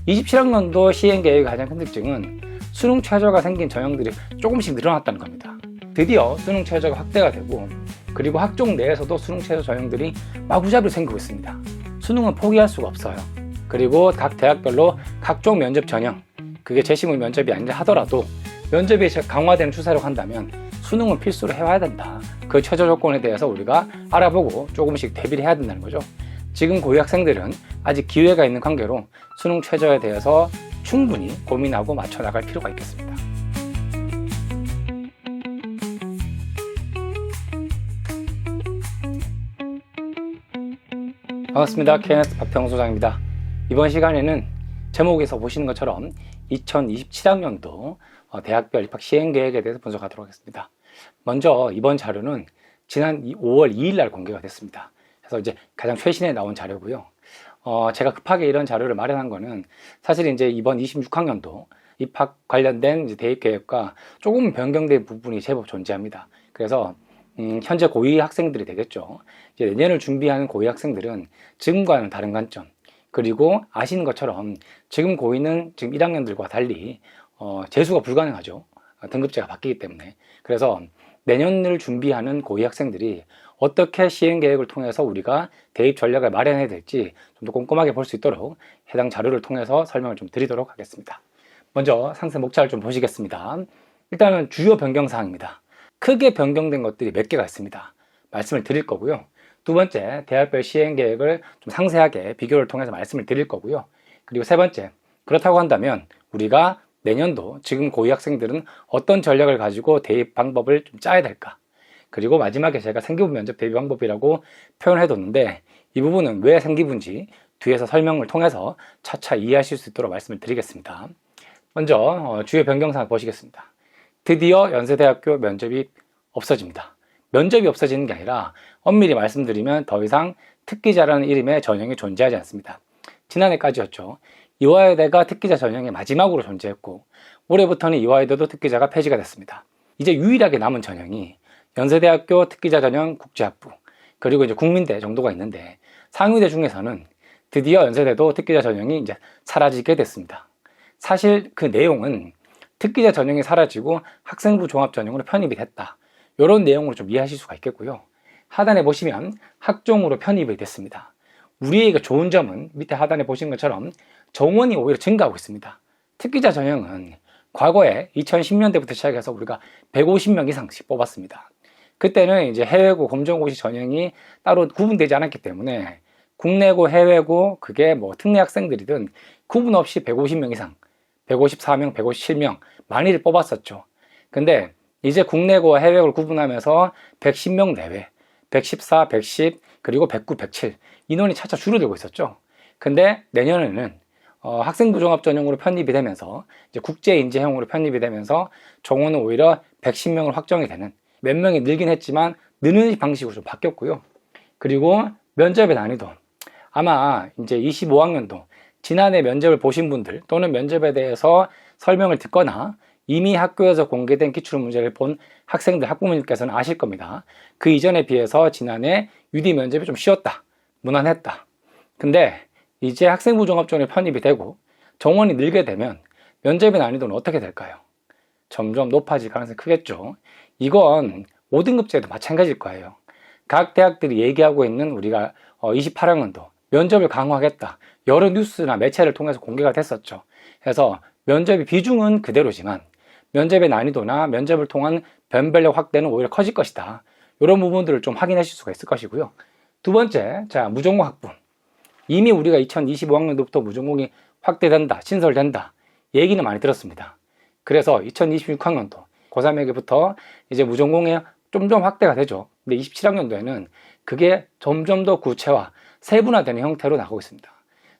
27학년도 시행계획의 가장 큰 특징은 수능 최저가 생긴 전형들이 조금씩 늘어났다는 겁니다. 드디어 수능 최저가 확대가 되고, 그리고 학종 내에서도 수능 최저 전형들이 마구잡이로 생기고 있습니다. 수능은 포기할 수가 없어요. 그리고 각 대학별로 각종 면접 전형, 그게 재시물 면접이 아니라 하더라도 면접이 강화되는 추세로 한다면 수능은 필수로 해와야 된다. 그 최저 조건에 대해서 우리가 알아보고 조금씩 대비를 해야 된다는 거죠. 지금 고위 학생들은 아직 기회가 있는 관계로 수능 최저에 대해서 충분히 고민하고 맞춰 나갈 필요가 있겠습니다. 반갑습니다. KNS 박태홍 소장입니다. 이번 시간에는 제목에서 보시는 것처럼 2027학년도 대학별 입학 시행계획에 대해서 분석하도록 하겠습니다. 먼저 이번 자료는 지난 5월 2일 날 공개가 됐습니다. 그래서 이제 가장 최신에 나온 자료고요. 제가 급하게 이런 자료를 마련한 거는 사실 이제 이번 26학년도 입학 관련된 이제 대입 계획과 조금 변경된 부분이 제법 존재합니다. 그래서 현재 고2 학생들이 되겠죠. 이제 내년을 준비하는 고2 학생들은 지금과는 다른 관점, 그리고 아시는 것처럼 지금 고2는 지금 1학년들과 달리 재수가 불가능하죠. 등급제가 바뀌기 때문에. 그래서 내년을 준비하는 고2 학생들이 어떻게 시행계획을 통해서 우리가 대입 전략을 마련해야 될지 좀 더 꼼꼼하게 볼 수 있도록 해당 자료를 통해서 설명을 좀 드리도록 하겠습니다. 먼저 상세 목차를 좀 보시겠습니다. 일단은 주요 변경사항입니다. 크게 변경된 것들이 몇 개가 있습니다. 말씀을 드릴 거고요. 두 번째, 대학별 시행계획을 좀 상세하게 비교를 통해서 말씀을 드릴 거고요. 그리고 세 번째, 그렇다고 한다면 우리가 내년도 지금 고2 학생들은 어떤 전략을 가지고 대입 방법을 좀 짜야 될까? 그리고 마지막에 제가 생기부 면접 대비 방법이라고 표현해뒀는데 이 부분은 왜 생기부인지 뒤에서 설명을 통해서 차차 이해하실 수 있도록 말씀을 드리겠습니다. 먼저 주요 변경사항 보시겠습니다. 드디어 연세대학교 면접이 없어집니다. 면접이 없어지는 게 아니라 엄밀히 말씀드리면 더 이상 특기자라는 이름의 전형이 존재하지 않습니다. 지난해까지였죠. 이화여대가 특기자 전형의 마지막으로 존재했고 올해부터는 이화여대도 특기자가 폐지가 됐습니다. 이제 유일하게 남은 전형이 연세대학교 특기자 전형 국제학부, 그리고 이제 국민대 정도가 있는데 상위대 중에서는 드디어 연세대도 특기자 전형이 이제 사라지게 됐습니다. 사실 그 내용은 특기자 전형이 사라지고 학생부 종합 전형으로 편입이 됐다. 이런 내용으로 좀 이해하실 수가 있겠고요. 하단에 보시면 학종으로 편입이 됐습니다. 우리에게 좋은 점은 밑에 하단에 보신 것처럼 정원이 오히려 증가하고 있습니다. 특기자 전형은 과거에 2010년대부터 시작해서 우리가 150명 이상씩 뽑았습니다. 그때는 이제 해외고 검정고시 전형이 따로 구분되지 않았기 때문에 국내고 해외고 그게 뭐 특례 학생들이든 구분 없이 150명 이상, 154명, 157명 많이들 뽑았었죠. 근데 이제 국내고와 해외고를 구분하면서 110명 내외, 114, 110, 그리고 109, 107 인원이 차차 줄어들고 있었죠. 근데 내년에는 학생부 종합 전형으로 편입이 되면서 이제 국제 인재형으로 편입이 되면서 정원은 오히려 110명을 확정이 되는, 몇 명이 늘긴 했지만 느는 방식으로 좀 바뀌었고요. 그리고 면접의 난이도, 아마 이제 25학년도 지난해 면접을 보신 분들 또는 면접에 대해서 설명을 듣거나 이미 학교에서 공개된 기출문제를 본 학생들, 학부모님께서는 아실 겁니다. 그 이전에 비해서 지난해 UD 면접이 좀 쉬웠다, 무난했다. 근데 이제 학생부 종합전형에 편입이 되고 정원이 늘게 되면 면접의 난이도는 어떻게 될까요? 점점 높아질 가능성이 크겠죠. 이건 5등급제도 마찬가지일 거예요. 각 대학들이 얘기하고 있는 우리가 28학년도 면접을 강화하겠다, 여러 뉴스나 매체를 통해서 공개가 됐었죠. 그래서 면접의 비중은 그대로지만 면접의 난이도나 면접을 통한 변별력 확대는 오히려 커질 것이다. 이런 부분들을 좀 확인하실 수가 있을 것이고요. 두 번째, 자, 무전공 학부. 이미 우리가 2025학년도부터 무전공이 확대된다, 신설된다 얘기는 많이 들었습니다. 그래서 2026학년도 고3에게부터 이제 무전공이 좀 확대가 되죠. 근데 27학년도에는 그게 점점 더 구체화, 세분화되는 형태로 나가고 있습니다.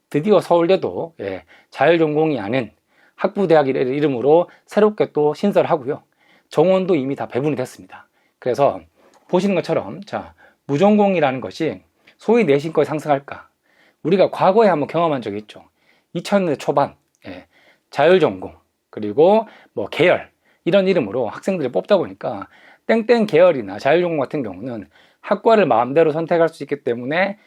드디어 서울대도 자율전공이 아닌 학부대학 이름으로 새롭게 또 신설하고요. 정원도 이미 다 배분이 됐습니다. 그래서 보시는 것처럼 자, 무전공이라는 것이 소위 내신과에 상승할까? 우리가 과거에 한번 경험한 적이 있죠. 2000년대 초반 자율전공 그리고 뭐 계열 이런 이름으로 학생들을 뽑다 보니까 땡땡 계열이나 자율전공 같은 경우는 학과를 마음대로 선택할 수 있기 때문에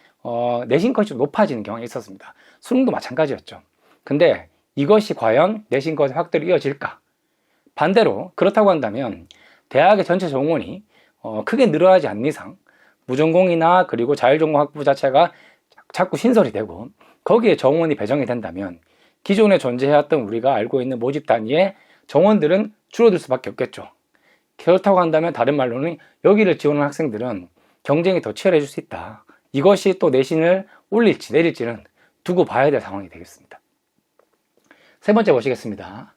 내신 컷이 좀 높아지는 경향이 있었습니다. 수능도 마찬가지였죠. 근데 이것이 과연 내신 거세 확대로 이어질까? 반대로 그렇다고 한다면 대학의 전체 정원이 크게 늘어나지 않는 이상 무전공이나 그리고 자율전공 학부 자체가 자꾸 신설이 되고 거기에 정원이 배정이 된다면 기존에 존재해왔던 우리가 알고 있는 모집 단위의 정원들은 줄어들 수밖에 없겠죠. 그렇다고 한다면 다른 말로는 여기를 지원하는 학생들은 경쟁이 더 치열해질 수 있다. 이것이 또 내신을 올릴지 내릴지는 두고 봐야 될 상황이 되겠습니다. 세 번째 보시겠습니다.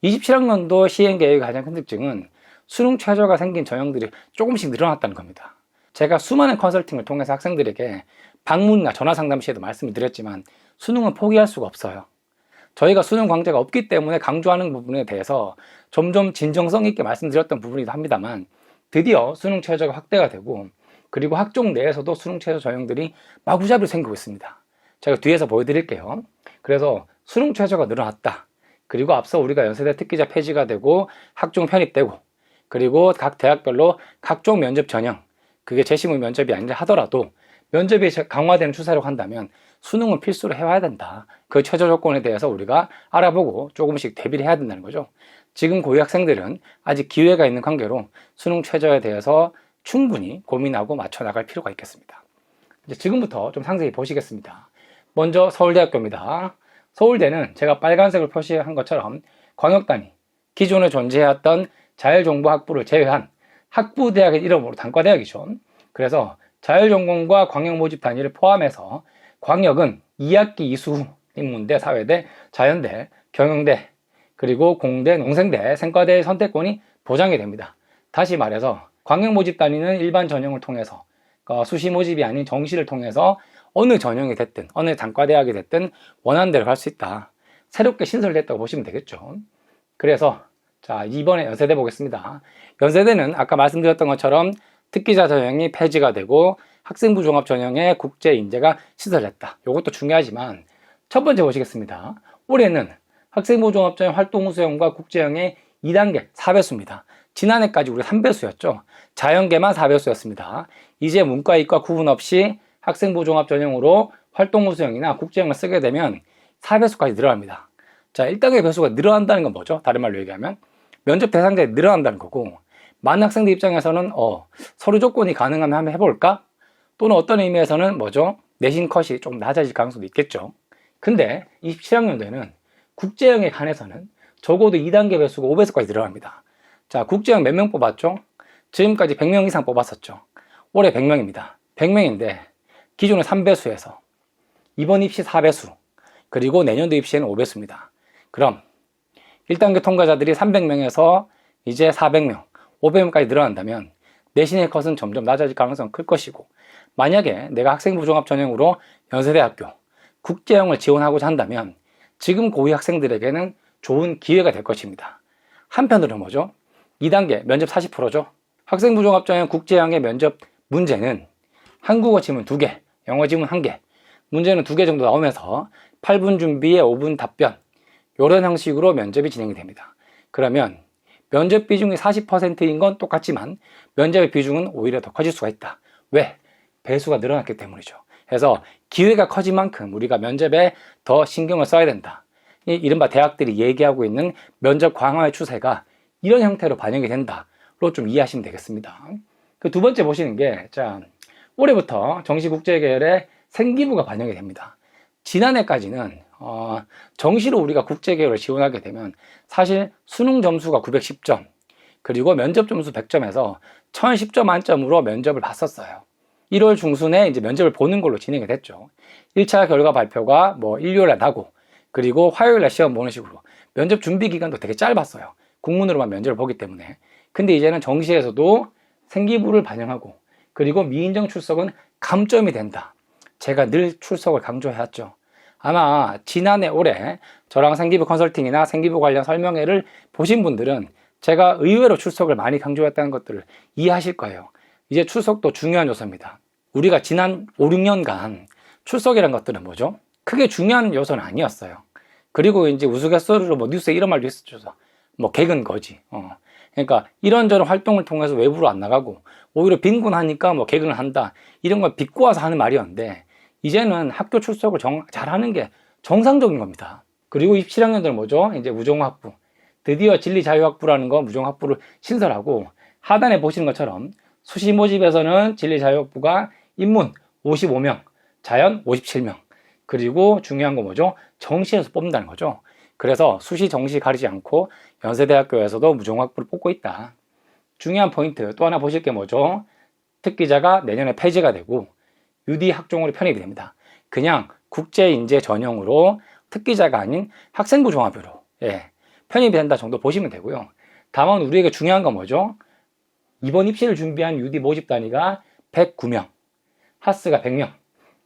27학년도 시행계획의 가장 큰 특징은 수능 최저가 생긴 전형들이 조금씩 늘어났다는 겁니다. 제가 수많은 컨설팅을 통해서 학생들에게 방문이나 전화 상담 시에도 말씀을 드렸지만 수능은 포기할 수가 없어요. 저희가 수능 강제가 없기 때문에 강조하는 부분에 대해서 점점 진정성 있게 말씀드렸던 부분이기도 합니다만 드디어 수능 최저가 확대가 되고 그리고 학종 내에서도 수능 최저 전형들이 마구잡이로 생기고 있습니다. 제가 뒤에서 보여드릴게요. 그래서 수능 최저가 늘어났다. 그리고 앞서 우리가 연세대 특기자 폐지가 되고 학종 편입되고 그리고 각 대학별로 각종 면접 전형, 그게 재시문 면접이 아니라 하더라도 면접이 강화되는 추세로 한다면 수능은 필수로 해와야 된다. 그 최저 조건에 대해서 우리가 알아보고 조금씩 대비를 해야 된다는 거죠. 지금 고2 학생들은 아직 기회가 있는 관계로 수능 최저에 대해서 충분히 고민하고 맞춰 나갈 필요가 있겠습니다. 이제 지금부터 좀 상세히 보시겠습니다. 먼저 서울대학교입니다. 서울대는 제가 빨간색을 표시한 것처럼 광역단위, 기존에 존재해왔던 자율정보학부를 제외한 학부대학의 이름으로 단과대학이죠. 그래서 자율전공과 광역 모집 단위를 포함해서 광역은 2학기 이수 인문대, 사회대, 자연대, 경영대, 그리고 공대, 농생대, 생과대의 선택권이 보장이 됩니다. 다시 말해서 광역 모집 단위는 일반 전형을 통해서 수시 모집이 아닌 정시를 통해서 어느 전형이 됐든 어느 단과대학이 됐든 원하는 대로 갈 수 있다. 새롭게 신설됐다고 보시면 되겠죠. 그래서 자, 이번에 연세대 보겠습니다. 연세대는 아까 말씀드렸던 것처럼 특기자 전형이 폐지가 되고 학생부 종합 전형의 국제 인재가 신설됐다. 이것도 중요하지만 첫 번째 보시겠습니다. 올해는 학생부 종합 전형 활동 수용과 국제형의 2단계 4배수입니다. 지난해까지 우리 3배수였죠. 자연계만 4배수였습니다. 이제 문과, 이과 구분 없이 학생부 종합 전형으로 활동 수용이나 국제형을 쓰게 되면 4배수까지 늘어납니다. 자, 1단계 배수가 늘어난다는 건 뭐죠? 다른 말로 얘기하면 면접 대상자가 늘어난다는 거고, 많은 학생들 입장에서는 서류 조건이 가능하면 한번 해볼까? 또는 어떤 의미에서는 뭐죠? 내신 컷이 좀 낮아질 가능성도 있겠죠. 근데 27학년도에는 국제형에 관해서는 적어도 2단계 배수가 5배수까지 늘어납니다. 자, 국제형 몇 명 뽑았죠? 지금까지 100명 이상 뽑았었죠. 올해 100명입니다. 100명인데 기존의 3배수에서 이번 입시 4배수, 그리고 내년도 입시에는 5배수입니다. 그럼 1단계 통과자들이 300명에서 이제 400명, 500명까지 늘어난다면 내신의 컷은 점점 낮아질 가능성은 클 것이고, 만약에 내가 학생부 종합 전형으로 연세대학교 국제형을 지원하고자 한다면 지금 고2 학생들에게는 좋은 기회가 될 것입니다. 한편으로 뭐죠? 2단계 면접 40%죠. 학생부 종합 전형 국제형의 면접 문제는 한국어 지문 2개, 영어 지문 1개, 문제는 2개 정도 나오면서 8분 준비에 5분 답변, 이런 형식으로 면접이 진행이 됩니다. 그러면 면접 비중이 40%인 건 똑같지만 면접의 비중은 오히려 더 커질 수가 있다. 왜? 배수가 늘어났기 때문이죠. 그래서 기회가 커진 만큼 우리가 면접에 더 신경을 써야 된다. 이른바 대학들이 얘기하고 있는 면접 강화의 추세가 이런 형태로 반영이 된다로 좀 이해하시면 되겠습니다. 그 두 번째 보시는 게, 자, 올해부터 정시국제계열의 생기부가 반영이 됩니다. 지난해까지는 정시로 우리가 국제계열을 지원하게 되면 사실 수능 점수가 910점, 그리고 면접 점수 100점에서 1010점 만점으로 면접을 봤었어요. 1월 중순에 이제 면접을 보는 걸로 진행이 됐죠. 1차 결과 발표가 일요일에 나고, 그리고 화요일에 시험 보는 식으로 면접 준비 기간도 되게 짧았어요. 국문으로만 면접을 보기 때문에. 근데 이제는 정시에서도 생기부를 반영하고, 그리고 미인정 출석은 감점이 된다. 제가 늘 출석을 강조해왔죠. 아마 지난해 올해 저랑 생기부 컨설팅이나 생기부 관련 설명회를 보신 분들은 제가 의외로 출석을 많이 강조했다는 것들을 이해하실 거예요. 이제 출석도 중요한 요소입니다. 우리가 지난 5, 6년간 출석이라는 것들은 뭐죠? 크게 중요한 요소는 아니었어요. 그리고 이제 우스갯소리로 뉴스에 이런 말도 있었죠. 개근 거지. 그러니까 이런저런 활동을 통해서 외부로 안 나가고 오히려 빈곤하니까 개근을 한다. 이런 걸 비꼬아서 하는 말이었는데, 이제는 학교 출석을 잘하는 게 정상적인 겁니다. 그리고 27학년들은 뭐죠? 이제 무종합부. 드디어 진리자유학부라는 거 무종합부를 신설하고 하단에 보시는 것처럼 수시 모집에서는 진리자유학부가 인문 55명, 자연 57명. 그리고 중요한 거 뭐죠? 정시에서 뽑는다는 거죠. 그래서 수시 정시 가리지 않고 연세대학교에서도 무종합부를 뽑고 있다. 중요한 포인트 또 하나 보실 게 뭐죠? 특기자가 내년에 폐지가 되고 UD 학종으로 편입이 됩니다. 그냥 국제인재 전형으로 특기자가 아닌 학생부 종합으로 편입이 된다 정도 보시면 되고요. 다만 우리에게 중요한 건 뭐죠? 이번 입시를 준비한 UD 모집 단위가 109명, 하스가 100명,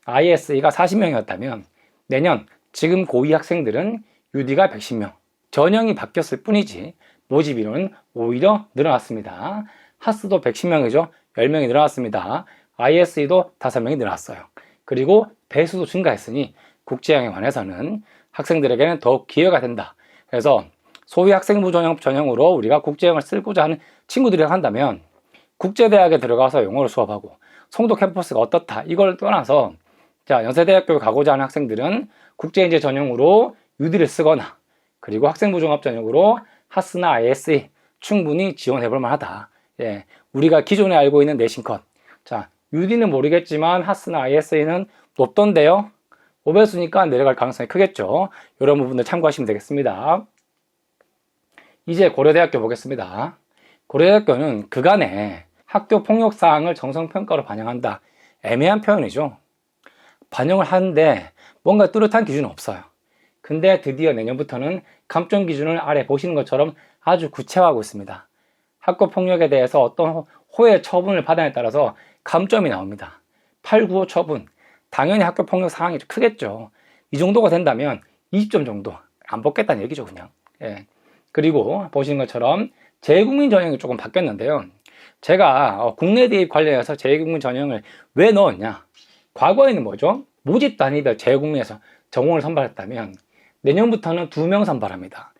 ISE가 40명이었다면 내년 지금 고2 학생들은 UD가 110명. 전형이 바뀌었을 뿐이지 모집 인원은 오히려 늘어났습니다. 하스도 110명이죠. 10명이 늘어났습니다. ISE도 5명이 늘어났어요. 그리고 배수도 증가했으니 국제형에 관해서는 학생들에게는 더욱 기회가 된다. 그래서 소위 학생부 전형으로 우리가 국제형을 쓰고자 하는 친구들이 한다면 국제대학에 들어가서 영어를 수업하고 송도 캠퍼스가 어떻다 이걸 떠나서 자 연세대학교에 가고자 하는 학생들은 국제인재 전형으로 UD를 쓰거나 그리고 학생부 종합 전형으로 하스나 ISE 충분히 지원해 볼 만하다. 우리가 기존에 알고 있는 내신컷 자 UD는 모르겠지만 하스나 ISE는 높던데요. 5배수니까 내려갈 가능성이 크겠죠. 이런 부분들 참고하시면 되겠습니다. 이제 고려대학교 보겠습니다. 고려대학교는 그간의 학교 폭력 사항을 정성평가로 반영한다. 애매한 표현이죠. 반영을 하는데 뭔가 뚜렷한 기준은 없어요. 근데 드디어 내년부터는 감점 기준을 아래 보시는 것처럼 아주 구체화하고 있습니다. 학교 폭력에 대해서 어떤 호의 처분을 받아냐에 따라서 감점이 나옵니다. 8, 9호 처분. 당연히 학교 폭력 상황이 크겠죠. 이 정도가 된다면 20점 정도 안 뽑겠다는 얘기죠, 그냥. 그리고 보시는 것처럼 재외국민 전형이 조금 바뀌었는데요. 제가 국내 대입 관련해서 재외국민 전형을 왜 넣었냐? 과거에는 뭐죠? 모집 단위별 재외국민에서 정원을 선발했다면 내년부터는 2명 선발합니다.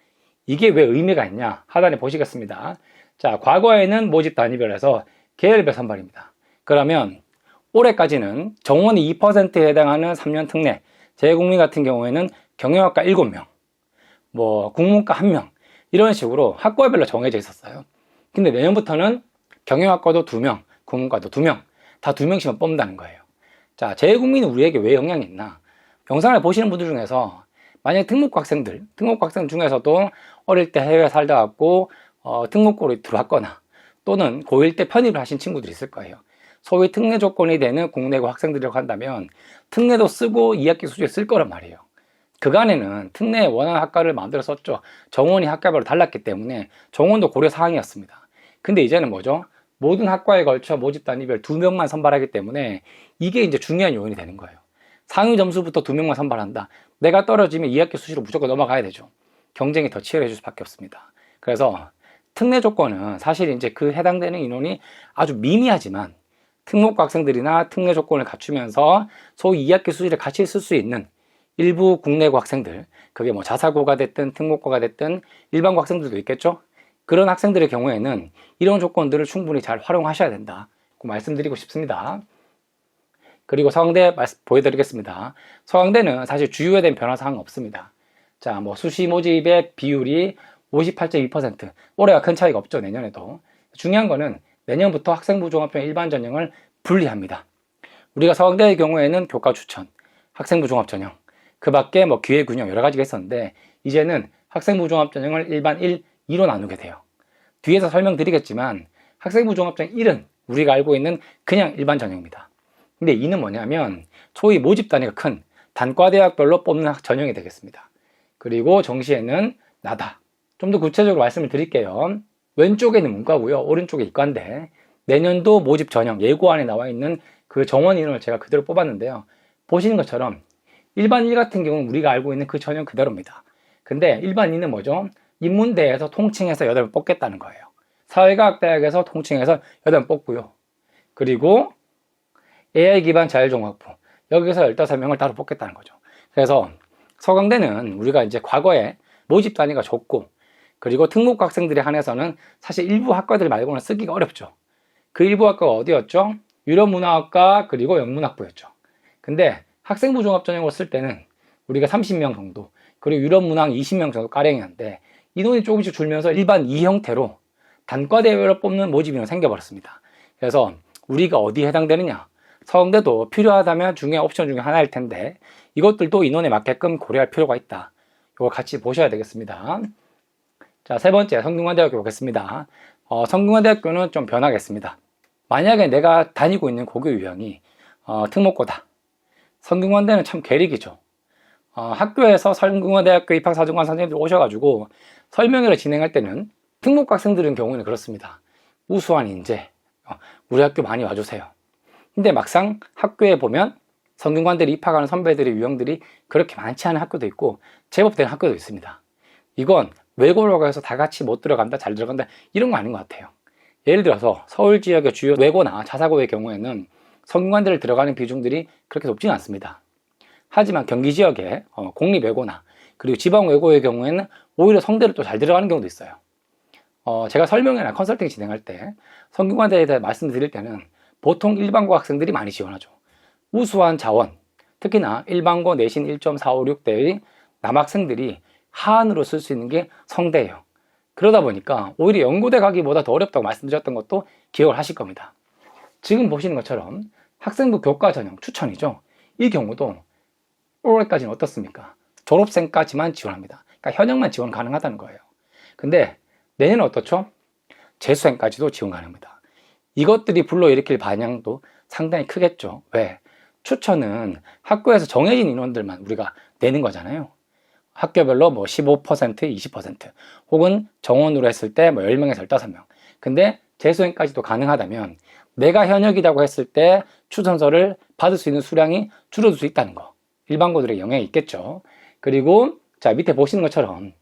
이게 왜 의미가 있냐? 하단에 보시겠습니다. 자, 과거에는 모집 단위별에서 계열별 선발입니다. 그러면 올해까지는 정원이 2%에 해당하는 3년 특례, 재외국민 같은 경우에는 경영학과 7명, 국문과 1명 이런 식으로 학과별로 정해져 있었어요. 근데 내년부터는 경영학과도 2명, 국문과도 2명, 다 2명씩만 뽑는다는 거예요. 자, 재외국민이 우리에게 왜 영향이 있나? 영상을 보시는 분들 중에서 만약에 특목고 학생 중에서도 어릴 때 해외에 살다 왔고 특목고로 들어왔거나 또는 고1 때 편입을 하신 친구들이 있을 거예요. 소위 특례 조건이 되는 국내고 학생들이라고 한다면 특례도 쓰고 2학기 수시에 쓸 거란 말이에요. 그간에는 특례에 원하는 학과를 만들어 썼죠. 정원이 학과별로 달랐기 때문에 정원도 고려 사항이었습니다. 근데 이제는 뭐죠? 모든 학과에 걸쳐 모집 단위별 2명만 선발하기 때문에 이게 이제 중요한 요인이 되는 거예요. 상위 점수부터 2명만 선발한다. 내가 떨어지면 2학기 수시로 무조건 넘어가야 되죠. 경쟁이 더 치열해질 수밖에 없습니다. 그래서 특례 조건은 사실 이제 그 해당되는 인원이 아주 미미하지만 특목고 학생들이나 특례 조건을 갖추면서 소위 2학기 수시를 같이 쓸 수 있는 일부 국내고 학생들, 그게 자사고가 됐든 특목고가 됐든 일반고 학생들도 있겠죠? 그런 학생들의 경우에는 이런 조건들을 충분히 잘 활용하셔야 된다. 말씀드리고 싶습니다. 그리고 서강대 보여드리겠습니다. 서강대는 사실 주요에 대한 변화사항은 없습니다. 자, 수시 모집의 비율이 58.2%. 올해가 큰 차이가 없죠, 내년에도. 중요한 거는 내년부터 학생부 종합전형 일반 전형을 분리합니다. 우리가 서강대의 경우에는 교과 추천, 학생부 종합 전형, 그 밖에 기회 균형 여러 가지가 있었는데 이제는 학생부 종합 전형을 일반 1, 2로 나누게 돼요. 뒤에서 설명드리겠지만 학생부 종합 전형 1은 우리가 알고 있는 그냥 일반 전형입니다. 근데 2는 뭐냐면 소위 모집 단위가 큰 단과대학별로 뽑는 전형이 되겠습니다. 그리고 정시에는 나다. 좀 더 구체적으로 말씀을 드릴게요. 왼쪽에는 문과고요. 오른쪽에 이과인데 내년도 모집 전형 예고안에 나와 있는 그 정원 인원을 제가 그대로 뽑았는데요. 보시는 것처럼 일반 1 같은 경우는 우리가 알고 있는 그 전형 그대로입니다. 근데 일반 2는 뭐죠? 인문대에서 통칭해서 8명 뽑겠다는 거예요. 사회과학대학에서 통칭해서 8명 뽑고요. 그리고 AI 기반 자율종합부 여기서 15명을 따로 뽑겠다는 거죠. 그래서 서강대는 우리가 이제 과거에 모집 단위가 좁고 그리고 특목고 학생들에 한해서는 사실 일부 학과들 말고는 쓰기가 어렵죠. 그 일부 학과가 어디였죠? 유럽문화학과 그리고 영문학부였죠. 근데 학생부 종합전형으로 쓸 때는 우리가 30명 정도 그리고 유럽 문항 20명 정도 가량이었는데 인원이 조금씩 줄면서 일반 2 형태로 단과대별로 뽑는 모집 인원이 생겨버렸습니다. 그래서 우리가 어디에 해당되느냐, 서울대도 필요하다면 중요한 옵션 중에 하나일 텐데 이것들도 인원에 맞게끔 고려할 필요가 있다. 이걸 같이 보셔야 되겠습니다. 자, 세 번째 성균관대학교 보겠습니다. 성균관대학교는 좀 변하겠습니다. 만약에 내가 다니고 있는 고교 유형이 특목고다. 성균관대는 참 괴력이죠. 학교에서 성균관대학교 입학사정관 선생님들 오셔가지고 설명회를 진행할 때는 특목고 학생들은 경우에는 그렇습니다. 우수한 인재, 우리 학교 많이 와주세요. 근데 막상 학교에 보면 성균관대를 입학하는 선배들의 유형들이 그렇게 많지 않은 학교도 있고 제법 된 학교도 있습니다. 이건 외고라고 해서 다 같이 못 들어간다, 잘 들어간다 이런 거 아닌 것 같아요. 예를 들어서 서울 지역의 주요 외고나 자사고의 경우에는 성균관대를 들어가는 비중들이 그렇게 높지는 않습니다. 하지만 경기 지역의 공립외고나 그리고 지방외고의 경우에는 오히려 성대를 또 잘 들어가는 경우도 있어요. 제가 설명회나 컨설팅 진행할 때 성균관대에 대해 말씀드릴 때는 보통 일반고 학생들이 많이 지원하죠. 우수한 자원, 특히나 일반고 내신 1.456대의 남학생들이 하안으로 쓸 수 있는 게 성대예요. 그러다 보니까 오히려 연고대 가기보다 더 어렵다고 말씀드렸던 것도 기억을 하실 겁니다. 지금 보시는 것처럼 학생부 교과 전형 추천이죠. 이 경우도 올해까지는 어떻습니까? 졸업생까지만 지원합니다. 그러니까 현역만 지원 가능하다는 거예요. 근데 내년은 어떻죠? 재수생까지도 지원 가능합니다. 이것들이 불러일으킬 반향도 상당히 크겠죠. 왜? 추천은 학교에서 정해진 인원들만 우리가 내는 거잖아요. 학교별로 뭐 15%, 20% 혹은 정원으로 했을 때 뭐 10명에서 15명. 근데 재수생까지도 가능하다면 내가 현역이라고 했을 때 추천서를 받을 수 있는 수량이 줄어들 수 있다는 거. 일반고들의 영향이 있겠죠. 그리고 자, 밑에 보시는 것처럼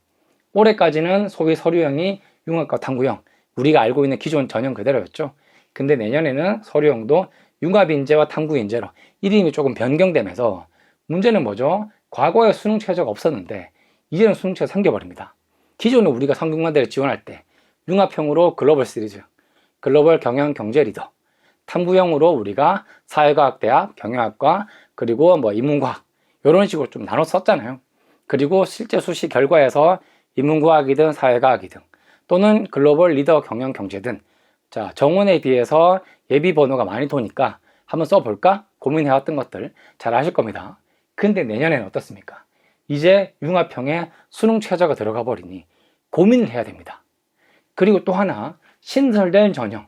올해까지는 소위 서류형이 융합과 탐구형, 우리가 알고 있는 기존 전형 그대로였죠. 근데 내년에는 서류형도 융합인재와 탐구인재로 이름이 조금 변경되면서 문제는 뭐죠? 과거에 수능 최저가 없었는데 이제는 수능 최저가 생겨버립니다. 기존에 우리가 성균관대를 지원할 때 융합형으로 글로벌 시리즈, 글로벌 경영 경제 리더, 탐구형으로 우리가 사회과학대학, 경영학과, 그리고 뭐 인문과학 이런 식으로 좀 나눠 썼잖아요. 그리고 실제 수시 결과에서 인문과학이든 사회과학이든 또는 글로벌 리더 경영 경제든 자, 정원에 비해서 예비 번호가 많이 도니까 한번 써볼까 고민해왔던 것들 잘 아실 겁니다. 근데 내년에는 어떻습니까? 이제 융합형에 수능 최저가 들어가 버리니 고민을 해야 됩니다. 그리고 또 하나 신설된 전형,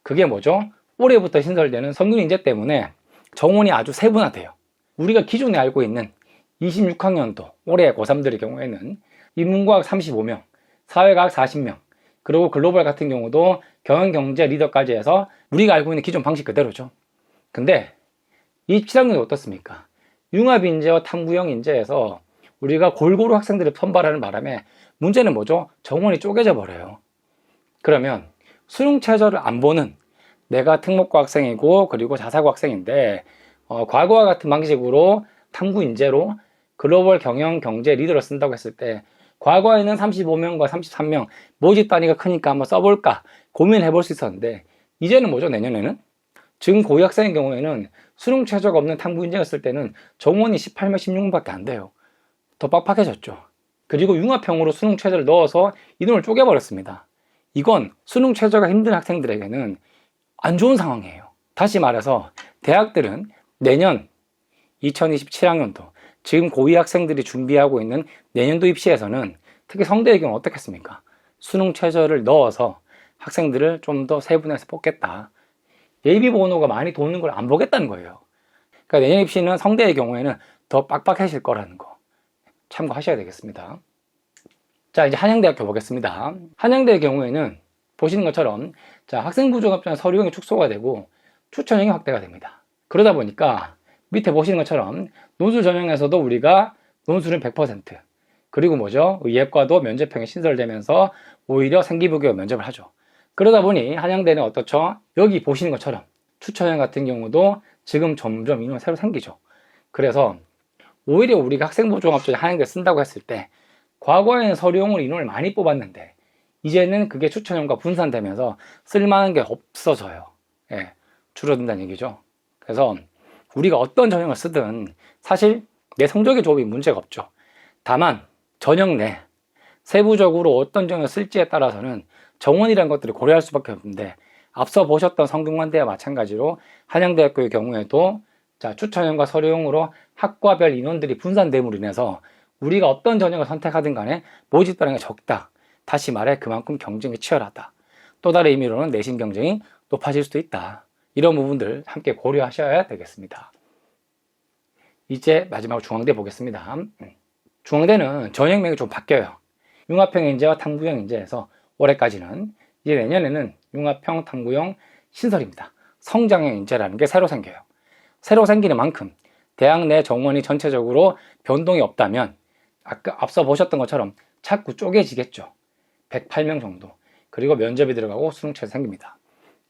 그게 뭐죠? 올해부터 신설되는 성균인재 때문에 정원이 아주 세분화돼요. 우리가 기존에 알고 있는 26학년도 올해 고3들의 경우에는 인문과학 35명, 사회과학 40명, 그리고 글로벌 같은 경우도 경영경제 리더까지 해서 우리가 알고 있는 기존 방식 그대로죠. 근데 27학년이 어떻습니까? 융합인재와 탐구형 인재에서 우리가 골고루 학생들을 선발하는 바람에 문제는 뭐죠? 정원이 쪼개져 버려요. 그러면 수능 최저를 안 보는 내가 특목고 학생이고 그리고 자사고 학생인데 과거와 같은 방식으로 탐구 인재로 글로벌 경영 경제 리더를 쓴다고 했을 때 과거에는 35명과 33명 모집 단위가 크니까 한번 써볼까 고민해 볼 수 있었는데 이제는 뭐죠? 내년에는 지금 고위 학생의 경우에는 수능 최저가 없는 탐구 인재가 쓸 때는 정원이 18명, 16명밖에 안 돼요. 더 빡빡해졌죠. 그리고 융합형으로 수능 최저를 넣어서 인원을 쪼개버렸습니다. 이건 수능 최저가 힘든 학생들에게는 안 좋은 상황이에요. 다시 말해서 대학들은 내년 2027학년도 지금 고위 학생들이 준비하고 있는 내년도 입시에서는 특히 성대의 경우 어떻겠습니까? 수능 최저를 넣어서 학생들을 좀 더 세분해서 뽑겠다. 예비 번호가 많이 도는 걸 안 보겠다는 거예요. 그러니까 내년 입시는 성대의 경우에는 더 빡빡해질 거라는 거 참고하셔야 되겠습니다. 자, 이제 한양대학교 보겠습니다. 한양대의 경우에는 보시는 것처럼 자, 학생부 종합전 서류형이 축소가 되고 추천형이 확대가 됩니다. 그러다 보니까 밑에 보시는 것처럼 논술 전형에서도 우리가 논술은 100% 그리고 뭐죠? 의예과도 면접형이 신설되면서 오히려 생기부교 면접을 하죠. 그러다 보니 한양대는 어떻죠? 여기 보시는 것처럼 추천형 같은 경우도 지금 점점 인원이 새로 생기죠. 그래서 오히려 우리가 학생부 종합전형 한양대 쓴다고 했을 때 과거에는 서류형으로 인원을 많이 뽑았는데 이제는 그게 추천형과 분산되면서 쓸만한 게 없어져요. 예, 줄어든다는 얘기죠. 그래서 우리가 어떤 전형을 쓰든 사실 내 성적의 조합이 문제가 없죠. 다만 전형 내 세부적으로 어떤 전형을 쓸지에 따라서는 정원이라는 것들을 고려할 수밖에 없는데, 앞서 보셨던 성균관대와 마찬가지로 한양대학교의 경우에도 추천형과 서류형으로 학과별 인원들이 분산됨으로 인해서 우리가 어떤 전형을 선택하든 간에 모집단위가 적다. 다시 말해 그만큼 경쟁이 치열하다. 또 다른 의미로는 내신 경쟁이 높아질 수도 있다. 이런 부분들 함께 고려하셔야 되겠습니다. 이제 마지막으로 중앙대 보겠습니다. 중앙대는 전형명이 좀 바뀌어요. 융합형 인재와 탐구형 인재에서 올해까지는, 이제 내년에는 융합형 탐구형 신설입니다. 성장형 인재라는 게 새로 생겨요. 새로 생기는 만큼 대학 내 정원이 전체적으로 변동이 없다면 아까 앞서 보셨던 것처럼 자꾸 쪼개지겠죠. 108명 정도. 그리고 면접이 들어가고 수능 최저 생깁니다.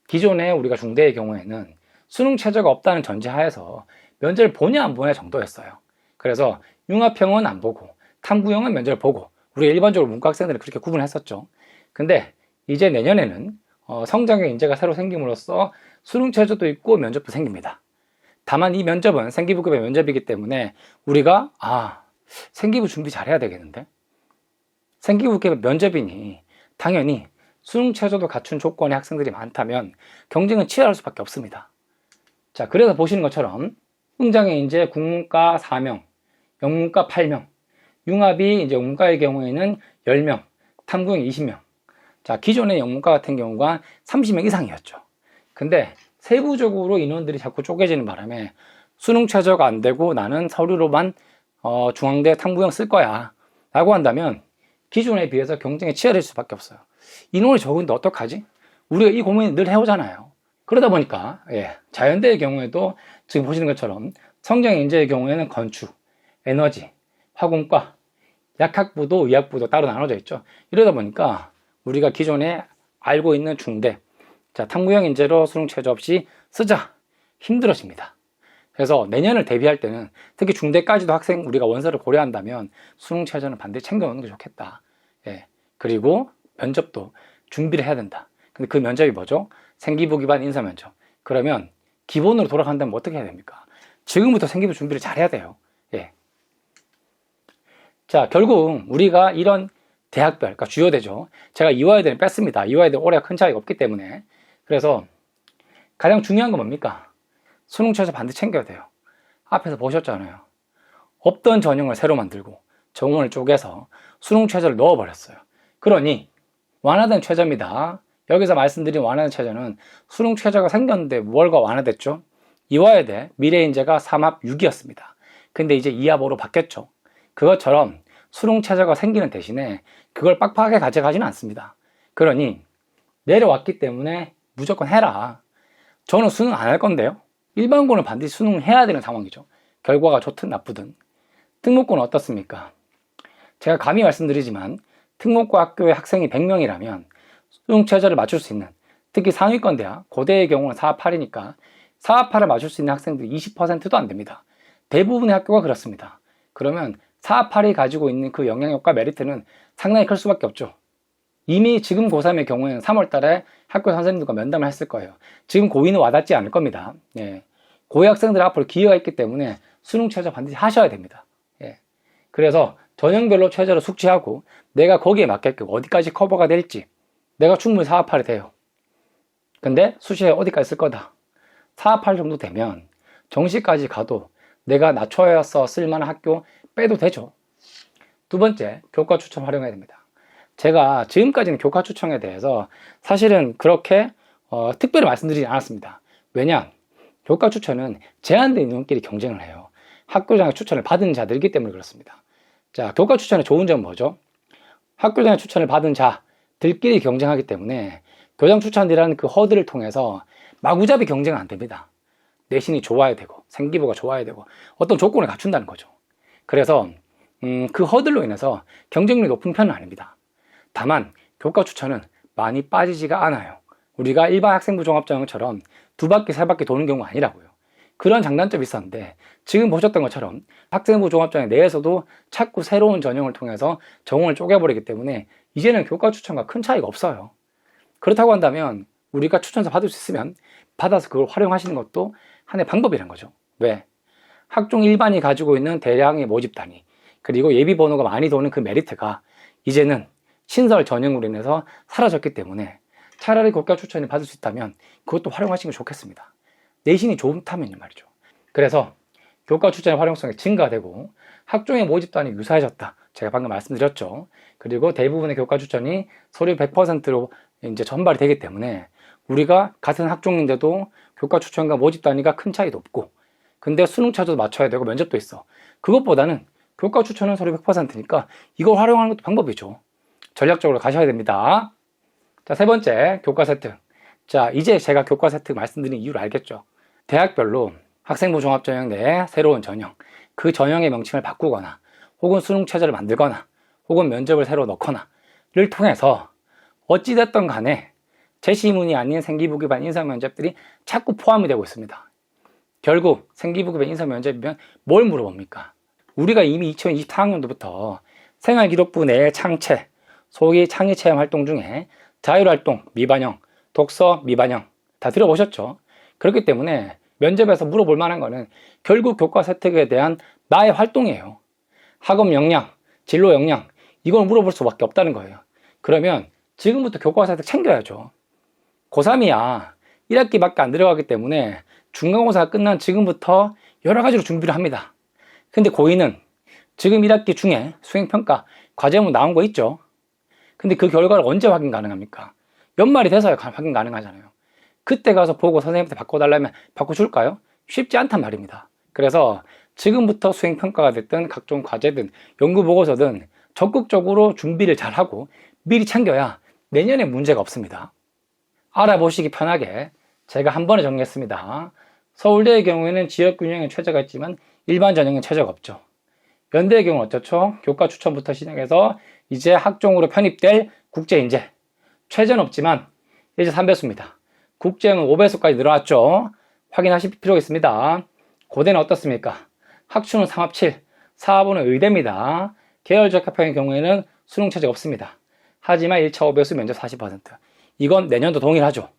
기존에 우리가 중대의 경우에는 수능 최저가 없다는 전제하에서 면접을 보냐 안 보냐 정도였어요. 그래서 융합형은 안 보고 탐구형은 면접을 보고 우리가 일반적으로 문과 학생들은 그렇게 구분했었죠. 근데 이제 내년에는 성장형 인재가 새로 생김으로써 수능 최저도 있고 면접도 생깁니다. 다만 이 면접은 생기부급의 면접이기 때문에 우리가 생기부 준비 잘해야 되겠는데? 생기부급의 면접이니 당연히 수능 최저도 갖춘 조건의 학생들이 많다면 경쟁은 치열할 수밖에 없습니다. 자, 그래서 보시는 것처럼 성장형 인재 국문과 4명, 영문과 8명, 융합이 이제 문과의 경우에는 10명, 탐구형 20명. 자, 기존의 영문과 같은 경우가 30명 이상이었죠. 근데 세부적으로 인원들이 자꾸 쪼개지는 바람에 수능 최저가 안 되고 나는 서류로만 중앙대 탐구형 쓸 거야 라고 한다면 기존에 비해서 경쟁이 치열할 수밖에 없어요. 인원이 적은데 어떡하지? 우리가 이 고민을 늘 해오잖아요. 그러다 보니까 자연대의 경우에도 지금 보시는 것처럼 성장 인재의 경우에는 건축, 에너지, 화공과, 약학부도 의학부도 따로 나눠져 있죠. 이러다 보니까 우리가 기존에 알고 있는 중대, 탐구형 인재로 수능 최저 없이 쓰자 힘들어집니다. 그래서 내년을 대비할 때는 특히 중대까지도 학생 우리가 원서를 고려한다면 수능 최저는 반드시 챙겨오는 게 좋겠다. 그리고 면접도 준비를 해야 된다. 근데 그 면접이 뭐죠? 생기부 기반 인사 면접. 그러면 기본으로 돌아간다면 어떻게 해야 됩니까? 지금부터 생기부 준비를 잘 해야 돼요. 자, 결국 우리가 이런 대학별, 그러니까 주요대죠. 제가 이화여대는 뺐습니다. 이화여대 올해가 큰 차이가 없기 때문에. 그래서 가장 중요한 건 뭡니까? 수능 최저 반드시 챙겨야 돼요. 앞에서 보셨잖아요. 없던 전형을 새로 만들고 정원을 쪼개서 수능 최저를 넣어버렸어요. 그러니 완화된 최저입니다. 여기서 말씀드린 완화된 최저는 수능 최저가 생겼는데 무엇과 완화됐죠? 이화여대 미래인재가 3합 6이었습니다. 근데 이제 2합 5로 바뀌었죠. 그것처럼 수능 최저가 생기는 대신에 그걸 빡빡하게 가져가지는 않습니다. 그러니 내려왔기 때문에 무조건 해라. 저는 수능 안 할 건데요. 일반고는 반드시 수능을 해야 되는 상황이죠. 결과가 좋든 나쁘든. 특목고는 어떻습니까? 제가 감히 말씀드리지만 특목고 학교의 학생이 100명이라면 수능 최저를 맞출 수 있는, 특히 상위권 대학, 고대의 경우는 4합 8이니까 4합 8을 맞출 수 있는 학생들이 20%도 안 됩니다. 대부분의 학교가 그렇습니다. 그러면 4합 8이 가지고 있는 그 영향력과 메리트는 상당히 클 수밖에 없죠. 이미 지금 고3의 경우에는 3월 달에 학교 선생님들과 면담을 했을 거예요. 지금 고2는 와닿지 않을 겁니다. 고2 학생들 앞으로 기회가 있기 때문에 수능 최저 반드시 하셔야 됩니다. 그래서 전형별로 최저를 숙지하고 내가 거기에 맞게끔 어디까지 커버가 될지, 내가 충분히 4합 8이 돼요. 근데 수시에 어디까지 쓸 거다. 4합 8 정도 되면 정시까지 가도 내가 낮춰서 쓸만한 학교 빼도 되죠. 두 번째, 교과 추천 활용해야 됩니다. 제가 지금까지는 교과 추천에 대해서 사실은 그렇게 특별히 말씀드리지 않았습니다. 왜냐? 교과 추천은 제한된 인원끼리 경쟁을 해요. 학교장의 추천을 받은 자들이기 때문에 그렇습니다. 자, 교과 추천의 좋은 점은 뭐죠? 학교장의 추천을 받은 자들끼리 경쟁하기 때문에 교장 추천이라는 그 허들을 통해서 마구잡이 경쟁은 안 됩니다. 내신이 좋아야 되고 생기부가 좋아야 되고 어떤 조건을 갖춘다는 거죠. 그래서 그 허들로 인해서 경쟁률이 높은 편은 아닙니다. 다만 교과 추천은 많이 빠지지가 않아요. 우리가 일반 학생부 종합전형처럼 2바퀴, 3바퀴 도는 경우가 아니라고요. 그런 장단점이 있었는데 지금 보셨던 것처럼 학생부 종합전형 내에서도 자꾸 새로운 전형을 통해서 전형을 쪼개버리기 때문에 이제는 교과 추천과 큰 차이가 없어요. 그렇다고 한다면 우리가 추천서 받을 수 있으면 받아서 그걸 활용하시는 것도 하나의 방법이란 거죠. 왜? 학종 일반이 가지고 있는 대량의 모집 단위, 그리고 예비 번호가 많이 도는 그 메리트가 이제는 신설 전형으로 인해서 사라졌기 때문에 차라리 교과 추천을 받을 수 있다면 그것도 활용하시는 게 좋겠습니다. 내신이 좋다면요 말이죠. 그래서 교과 추천의 활용성이 증가되고 학종의 모집단이 유사해졌다. 제가 방금 말씀드렸죠. 그리고 대부분의 교과 추천이 서류 100%로 이제 전발이 되기 때문에 우리가 같은 학종인데도 교과 추천과 모집 단위가 큰 차이도 없고, 근데 수능 차도 맞춰야 되고 면접도 있어. 그것보다는 교과 추천은 서류 100%니까 이걸 활용하는 것도 방법이죠. 전략적으로 가셔야 됩니다. 자, 세 번째, 교과 세특. 자, 이제 제가 교과 세특 말씀드린 이유를 알겠죠. 대학별로 학생부 종합전형 내에 새로운 전형, 그 전형의 명칭을 바꾸거나 혹은 수능 체제를 만들거나 혹은 면접을 새로 넣거나를 통해서 어찌됐든 간에 제시문이 아닌 생기부 기반 인사면접들이 자꾸 포함이 되고 있습니다. 결국 생기부 기반 인사면접이면 뭘 물어봅니까? 우리가 이미 2024학년도부터 생활기록부 내의 창체, 소위 창의체험 활동 중에 자율활동, 미반영, 독서, 미반영 다 들어보셨죠? 그렇기 때문에 면접에서 물어볼 만한 거는 결국 교과 세특에 대한 나의 활동이에요. 학업 역량, 진로 역량, 이걸 물어볼 수밖에 없다는 거예요. 그러면 지금부터 교과 세특 챙겨야죠. 고3이야 1학기밖에 안 들어가기 때문에 중간고사가 끝난 지금부터 여러 가지로 준비를 합니다. 근데 고2는 지금 1학기 중에 수행평가 과제문 나온 거 있죠. 근데 그 결과를 언제 확인 가능합니까? 연말이 돼서야 확인 가능하잖아요. 그때 가서 보고 선생님한테 바꿔달라면 바꿔줄까요? 쉽지 않단 말입니다. 그래서 지금부터 수행평가가 됐든 각종 과제든 연구보고서든 적극적으로 준비를 잘하고 미리 챙겨야 내년에 문제가 없습니다. 알아보시기 편하게 제가 한 번에 정리했습니다. 서울대의 경우에는 지역균형에 최저가 있지만 일반 전형엔 최저가 없죠. 연대의 경우는 어떻죠? 교과 추천부터 시작해서 이제 학종으로 편입될 국제인재 최저는 없지만 이제 3배수입니다. 국제는 5배수까지 늘어났죠. 확인하실 필요가 있습니다. 고대는 어떻습니까? 학추는 3합7, 사합은 의대입니다. 계열적합형의 경우에는 수능 최저가 없습니다. 하지만 1차 5배수 면접 40%. 이건 내년도 동일하죠.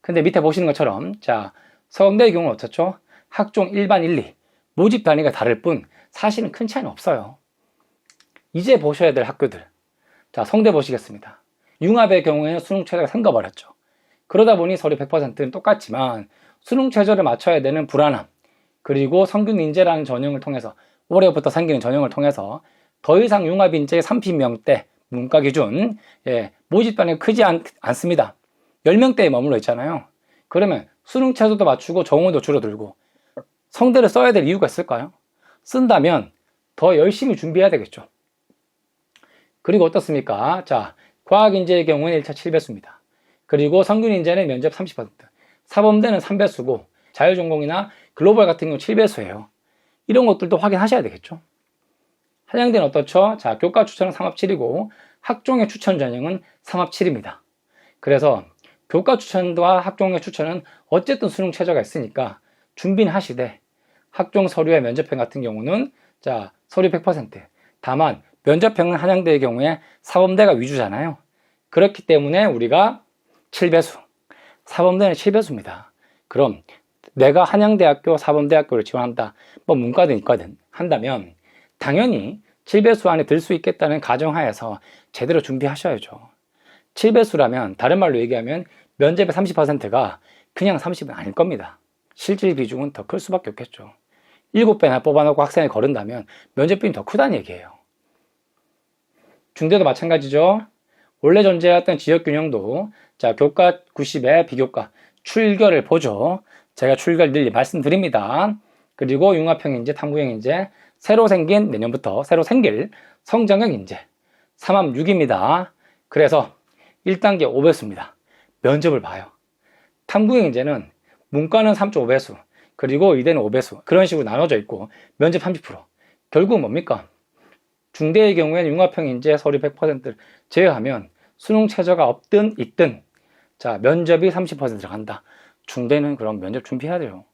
근데 밑에 보시는 것처럼 자, 서울대의 경우는 어떻죠? 학종 1반 1, 2 모집 단위가 다를 뿐 사실은 큰 차이는 없어요. 이제 보셔야 될 학교들. 자, 성대 보시겠습니다. 융합의 경우에는 수능 최저가 생겨버렸죠. 그러다 보니 서류 100%는 똑같지만 수능 최저를 맞춰야 되는 불안함, 그리고 성균 인재라는 전형을 통해서 올해부터 생기는 전형을 통해서 더 이상 융합 인재의 30명대 문과 기준 모집 단위가 크지 않습니다. 10명대에 머물러 있잖아요. 그러면 수능 최저도 맞추고 정원도 줄어들고 성대를 써야 될 이유가 있을까요? 쓴다면 더 열심히 준비해야 되겠죠. 그리고 어떻습니까? 자, 과학인재의 경우에는 1차 7배수입니다. 그리고 성균인재는 면접 30%, 사범대는 3배수고 자유전공이나 글로벌 같은 경우 7배수예요. 이런 것들도 확인하셔야 되겠죠. 한양대는 어떻죠? 자, 교과 추천은 3합7이고 학종의 추천 전형은 3합7입니다. 그래서 교과 추천과 학종의 추천은 어쨌든 수능 최저가 있으니까 준비는 하시되 학종 서류의 면접형 같은 경우는 자, 서류 100%. 다만 면접형은 한양대의 경우에 사범대가 위주잖아요. 그렇기 때문에 우리가 7배수, 사범대는 7배수입니다. 그럼 내가 한양대학교, 사범대학교를 지원한다, 뭐 문과든 이과든 한다면 당연히 7배수 안에 들 수 있겠다는 가정하에서 제대로 준비하셔야죠. 7배수라면 다른 말로 얘기하면 면접의 30%가 그냥 30은 아닐 겁니다. 실질 비중은 더 클 수밖에 없겠죠. 7배나 뽑아놓고 학생을 거른다면 면접 비중이 더 크다는 얘기예요. 중대도 마찬가지죠. 원래 존재했던 지역균형도 자, 교과 90에 비교과 출결을 보죠. 제가 출결 늘 말씀드립니다. 그리고 융합형 인재, 탐구형 인재, 새로 생긴 내년부터 새로 생길 성장형 인재 3합 6입니다. 그래서 1단계 5배수입니다. 면접을 봐요. 탐구형 인재는 문과는 3.5배수, 그리고 의대는 5배수 그런 식으로 나눠져 있고 면접 30%. 결국 뭡니까? 중대의 경우에는 융합형 인재 서류 100%를 제외하면 수능 최저가 없든 있든 자, 면접이 30% 들어간다. 중대는 그럼 면접 준비해야 돼요.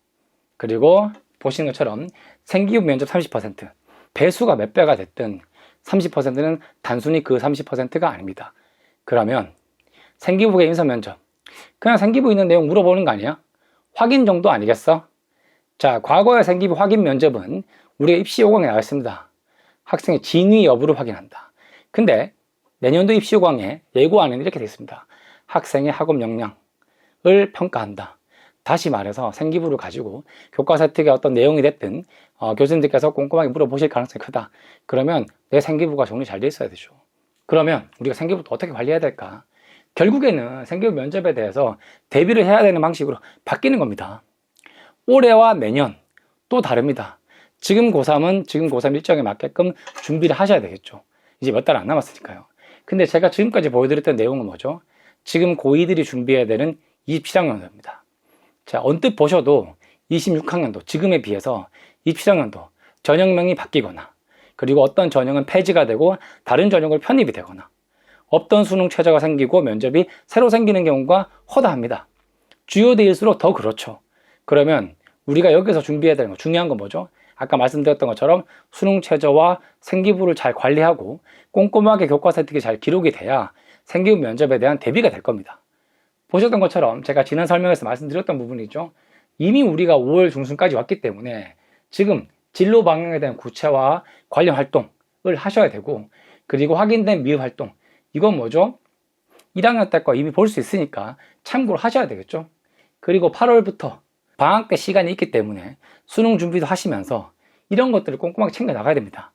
그리고 보시는 것처럼 생기부 면접 30%, 배수가 몇 배가 됐든 30%는 단순히 그 30%가 아닙니다. 그러면 생기부의 인서 면접, 그냥 생기부 있는 내용 물어보는 거 아니야? 확인 정도 아니겠어? 자, 과거의 생기부 확인 면접은 우리가 입시 5강에 나와 있습니다. 학생의 진위 여부를 확인한다. 근데 내년도 입시 요강에 예고안에는 이렇게 되어 있습니다. 학생의 학업 역량을 평가한다. 다시 말해서 생기부를 가지고 교과서 혜택의 어떤 내용이 됐든 교수님들께서 꼼꼼하게 물어보실 가능성이 크다. 그러면 내 생기부가 정리 잘 돼 있어야 되죠. 그러면 우리가 생기부를 어떻게 관리해야 될까? 결국에는 생기부 면접에 대해서 대비를 해야 되는 방식으로 바뀌는 겁니다. 올해와 내년 또 다릅니다. 지금 고3은 지금 고3 일정에 맞게끔 준비를 하셔야 되겠죠. 이제 몇 달 안 남았으니까요. 근데 제가 지금까지 보여드렸던 내용은 뭐죠? 지금 고2들이 준비해야 되는 27학년도입니다. 자, 언뜻 보셔도 26학년도, 지금에 비해서 27학년도 전형명이 바뀌거나, 그리고 어떤 전형은 폐지가 되고 다른 전형으로 편입이 되거나, 없던 수능 최저가 생기고 면접이 새로 생기는 경우가 허다합니다. 주요 대일수록 더 그렇죠. 그러면 우리가 여기서 준비해야 되는 거, 중요한 건 뭐죠? 아까 말씀드렸던 것처럼 수능 최저와 생기부를 잘 관리하고 꼼꼼하게 교과서 혜택이 잘 기록이 돼야 생기부 면접에 대한 대비가 될 겁니다. 보셨던 것처럼 제가 지난 설명에서 말씀드렸던 부분이죠. 이미 우리가 5월 중순까지 왔기 때문에 지금 진로 방향에 대한 구체화 관련 활동을 하셔야 되고, 그리고 확인된 미흡 활동, 이건 뭐죠? 1학년 때 거 이미 볼 수 있으니까 참고를 하셔야 되겠죠. 그리고 8월부터 방학 때 시간이 있기 때문에 수능 준비도 하시면서 이런 것들을 꼼꼼하게 챙겨 나가야 됩니다.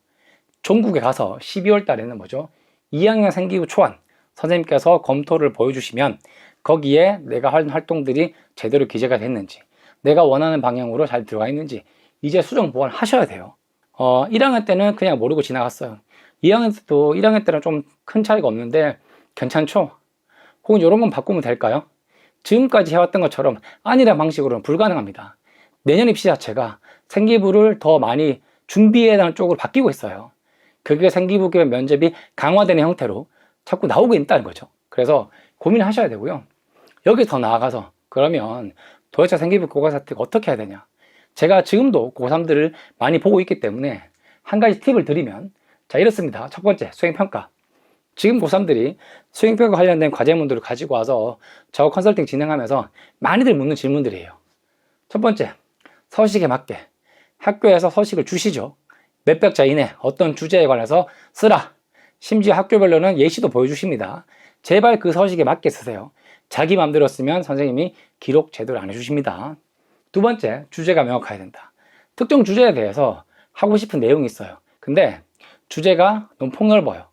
전국에 가서 12월 달에는 뭐죠? 2학년 생기부 초안 선생님께서 검토를 보여주시면 거기에 내가 한 활동들이 제대로 기재가 됐는지, 내가 원하는 방향으로 잘 들어가 있는지 이제 수정 보완 하셔야 돼요. 1학년 때는 그냥 모르고 지나갔어요. 2학년 때도 1학년 때는 좀 큰 차이가 없는데 괜찮죠? 혹은 이런 건 바꾸면 될까요? 지금까지 해왔던 것처럼 아니란 방식으로는 불가능합니다. 내년 입시 자체가 생기부를 더 많이 준비해야 하는 쪽으로 바뀌고 있어요. 그게 생기부 기반 면접이 강화되는 형태로 자꾸 나오고 있다는 거죠. 그래서 고민을 하셔야 되고요. 여기 더 나아가서 그러면 도대체 생기부 교과서 혜택 어떻게 해야 되냐? 제가 지금도 고3들을 많이 보고 있기 때문에 한 가지 팁을 드리면, 자, 이렇습니다. 첫 번째, 수행평가. 지금 고3들이 수행평가 관련된 과제문들을 가지고 와서 저 컨설팅 진행하면서 많이들 묻는 질문들이에요. 첫 번째, 서식에 맞게 학교에서 서식을 주시죠. 몇백 자 이내 어떤 주제에 관해서 쓰라. 심지어 학교별로는 예시도 보여주십니다. 제발 그 서식에 맞게 쓰세요. 자기 마음대로 쓰면 선생님이 기록 제대로 안 해주십니다. 두 번째, 주제가 명확해야 된다. 특정 주제에 대해서 하고 싶은 내용이 있어요. 근데 주제가 너무 폭넓어요.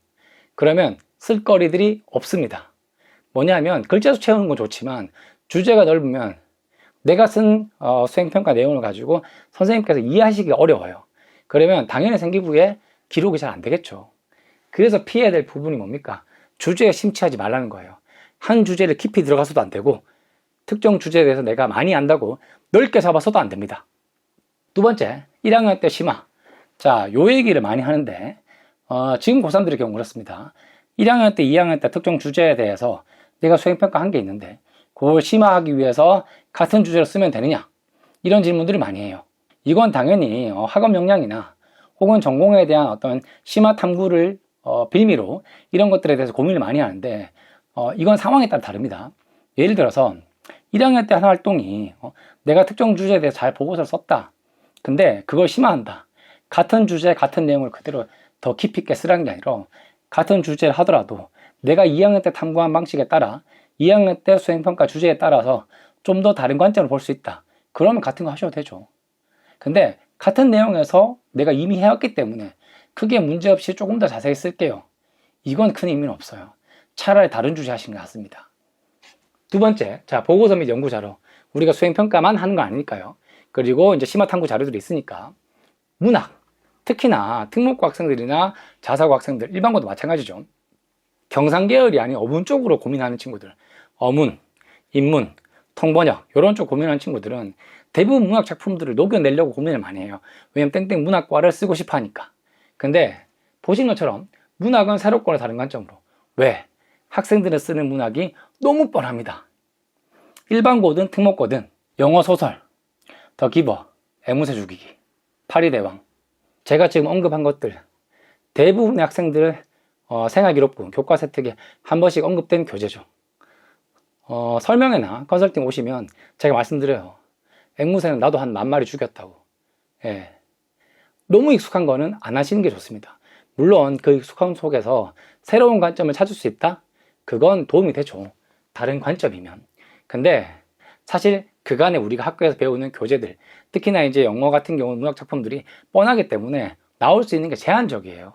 그러면 쓸 거리들이 없습니다. 뭐냐면 글자 수 채우는 건 좋지만 주제가 넓으면 내가 쓴 수행평가 내용을 가지고 선생님께서 이해하시기 어려워요. 그러면 당연히 생기부에 기록이 잘 안 되겠죠. 그래서 피해야 될 부분이 뭡니까? 주제에 심취하지 말라는 거예요. 한 주제를 깊이 들어가서도 안 되고 특정 주제에 대해서 내가 많이 안다고 넓게 잡아서도 안 됩니다. 두 번째, 1학년 때 심화. 자, 요 얘기를 많이 하는데 지금 고3들의 경우 그렇습니다. 1학년 때, 2학년 때 특정 주제에 대해서 내가 수행평가 한 게 있는데 그걸 심화하기 위해서 같은 주제로 쓰면 되느냐? 이런 질문들을 많이 해요. 이건 당연히 학업 역량이나 혹은 전공에 대한 어떤 심화 탐구를 빌미로 이런 것들에 대해서 고민을 많이 하는데 이건 상황에 따라 다릅니다. 예를 들어서 1학년 때 한 활동이 내가 특정 주제에 대해서 잘 보고서를 썼다. 근데 그걸 심화한다. 같은 주제, 같은 내용을 그대로 더 깊이 있게 쓰라는 게 아니라 같은 주제를 하더라도 내가 2학년 때 탐구한 방식에 따라 2학년 때 수행평가 주제에 따라서 좀 더 다른 관점으로 볼 수 있다. 그러면 같은 거 하셔도 되죠. 근데 같은 내용에서 내가 이미 해왔기 때문에 크게 문제없이 조금 더 자세히 쓸게요. 이건 큰 의미는 없어요. 차라리 다른 주제 하시는 게 낫습니다. 두 번째, 자, 보고서 및 연구자료. 우리가 수행평가만 하는 거 아니니까요. 그리고 이제 심화 탐구 자료들이 있으니까 문학, 특히나 특목고 학생들이나 자사고 학생들, 일반고도 마찬가지죠. 경상계열이 아닌 어문 쪽으로 고민하는 친구들, 어문, 인문, 통번역 이런 쪽 고민하는 친구들은 대부분 문학 작품들을 녹여내려고 고민을 많이 해요. 왜냐면 땡땡 문학과를 쓰고 싶어 하니까. 근데 보신 것처럼 문학은 새롭거나 다른 관점으로. 왜? 학생들이 쓰는 문학이 너무 뻔합니다. 일반고든 특목고든 영어 소설, 더 기버, 애무새 죽이기, 파리대왕, 제가 지금 언급한 것들 대부분의 학생들 생활기록부, 교과서 혜택에 한 번씩 언급된 교재죠. 설명회나 컨설팅 오시면 제가 말씀드려요. 앵무새는 나도 한 10,000마리 죽였다고. 예. 너무 익숙한 거는 안 하시는 게 좋습니다. 물론 그 익숙함 속에서 새로운 관점을 찾을 수 있다? 그건 도움이 되죠. 다른 관점이면. 근데 사실 그간에 우리가 학교에서 배우는 교재들, 특히나 이제 영어 같은 경우는 문학 작품들이 뻔하기 때문에 나올 수 있는 게 제한적이에요.